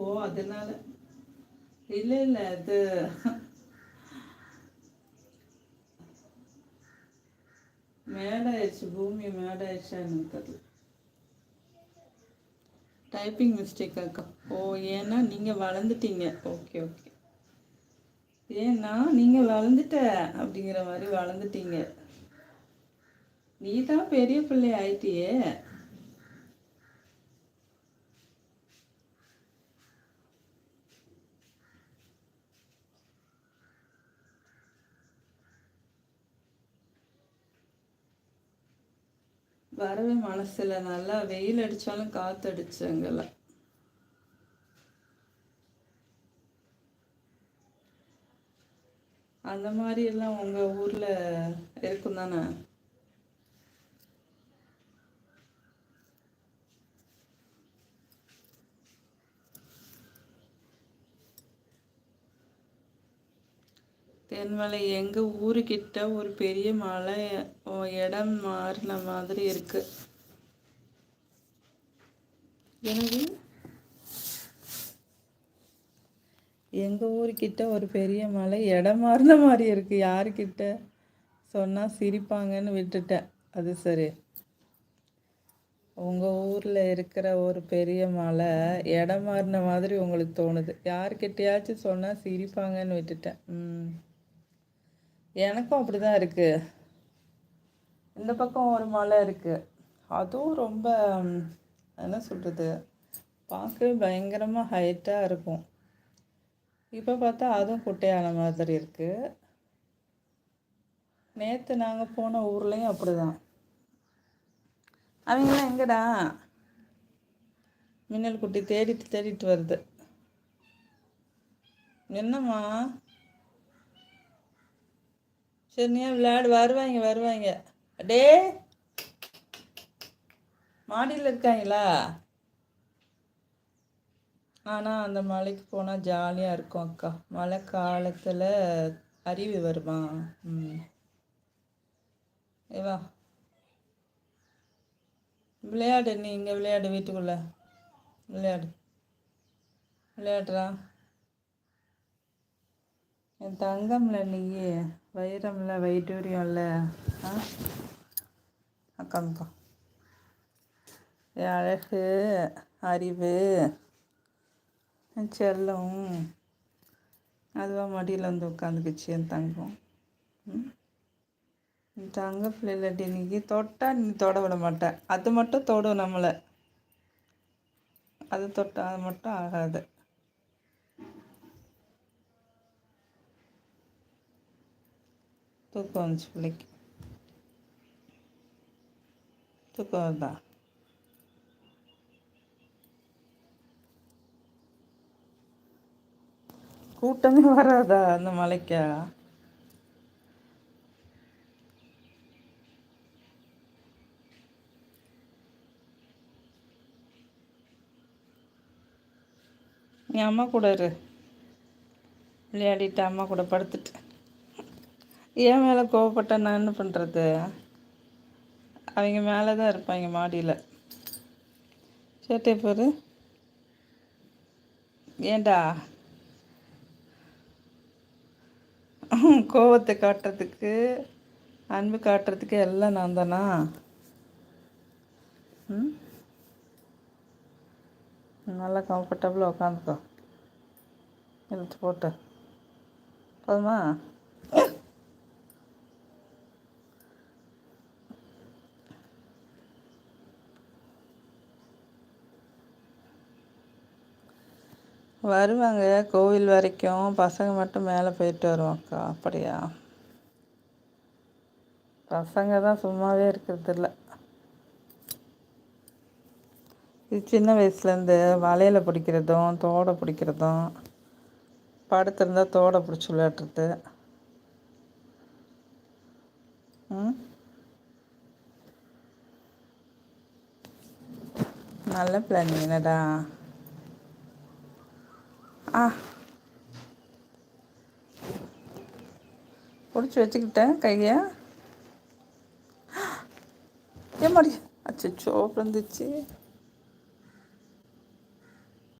ஓ அதனால இல்லை இல்லை அது மேடாயிடுச்சு, பூமி மேடாயிடுச்சா எனக்கு தெரியல. டைப்பிங் மிஸ்டேக் அக்கா. ஓ ஏன்னா நீங்கள் வளர்ந்துட்டீங்க. Okay okay. ஏன்னா நீங்கள் வளர்ந்துட்ட அப்படிங்கிற மாதிரி வளர்ந்துட்டீங்க. நீ தான் பெரிய பிள்ளை ஆயிட்டியே. வரவே மனசில் நல்லா வெயில் அடித்தாலும் காற்று அடிச்சங்கெல்லாம். அந்த மாதிரி எல்லாம் உங்கள் ஊரில் இருக்கும் தானே? தென்மலை எங்கள் ஊருக்கிட்ட ஒரு பெரிய மலை இடம் மாறின மாதிரி இருக்கு. எனக்கு எங்கள் ஊருக்கிட்ட ஒரு பெரிய மலை இடம் மாறின மாதிரி இருக்கு. யாருக்கிட்ட சொன்னால் சிரிப்பாங்கன்னு விட்டுட்டேன். அது சரி, உங்கள் ஊரில் இருக்கிற ஒரு பெரிய மலை இடம் மாறின மாதிரி உங்களுக்கு தோணுது. யாருக்கிட்டையாச்சும் சொன்னால் சிரிப்பாங்கன்னு விட்டுட்டேன். எனக்கும் அப்படி தான் இருக்குது. இந்த பக்கம் ஒரு மலை இருக்குது, அதுவும் ரொம்ப என்ன சொல்கிறது, பார்க்கவே பயங்கரமாக ஹைட்டாக இருக்கும். இப்போ பார்த்தா அதுவும் குட்டையான மாதிரி இருக்குது. நேற்று நாங்கள் போன ஊர்லேயும் அப்படி தான். அவங்களாம் எங்கடா? மின்னல் குட்டி தேடிட்டு வருது. என்னம்மா? சரி நீ வருவாங்க. அடே மாடியில் இருக்காங்களா? ஆனால் அந்த மலைக்கு போனால் ஜாலியாக இருக்கும் அக்கா. மழை காலத்தில் அருவி வருமா? ஏவா விளையாடு, நீ இங்கே விளையாடு, வீட்டுக்குள்ளே விளையாடுறா. என் தங்கம்ல நீ, வைரம்ல, வைடூரியம்ல. அக்கா என் அழகு, அறிவு, செல்லம், அதுவாக மடியில் வந்து உட்காந்துக்குச்சு என் தங்கம். தங்க பிள்ளைலட்டி நீ தொட்டா நீ தொட விட மாட்டேன். அது மட்டும் தொடும் நம்மளை. அது தொட்டா அது மட்டும் ஆகாது. தூக்கம் வந்துச்சு பிள்ளைக்கு. தூக்கம் வருதா? கூட்டமே வராதா அந்த மலைக்கா? நீ அம்மா கூட இரு, விளையாடிட்டு அம்மா கூட படுத்துட்டு. ஏன் மேலே கோவப்பட்டா நான் என்ன பண்ணுறது? அவங்க மேலே தான் இருப்பாங்க மாடியில். சேட்டை பாரு. ஏண்டா கோவத்தை காட்டுறதுக்கு, அன்பு காட்டுறதுக்கு எல்லாம் நான் தானா? நல்லா கம்ஃபர்டபுளாக உட்காந்துக்கோ, இழுத்து போட்டு. போதுமா? வருவாங்க கோவில் வரைக்கும். பசங்க மட்டும் மேலே போயிட்டு வருவாங்க்கா. அப்படியா? பசங்க தான் சும்மாவே இருக்கிறதில்ல. இது சின்ன வயசுலேருந்து வலையில் பிடிக்கிறதும் தோடை பிடிக்கிறதும், படுத்திருந்தா தோடை பிடிச்சி விளையாடுறது. நல்ல பிளான் என்னடா? பிடிச்சி வச்சுக்கிட்டேன் கையை. ஏமாடி அச்சோ விழுந்துச்சு.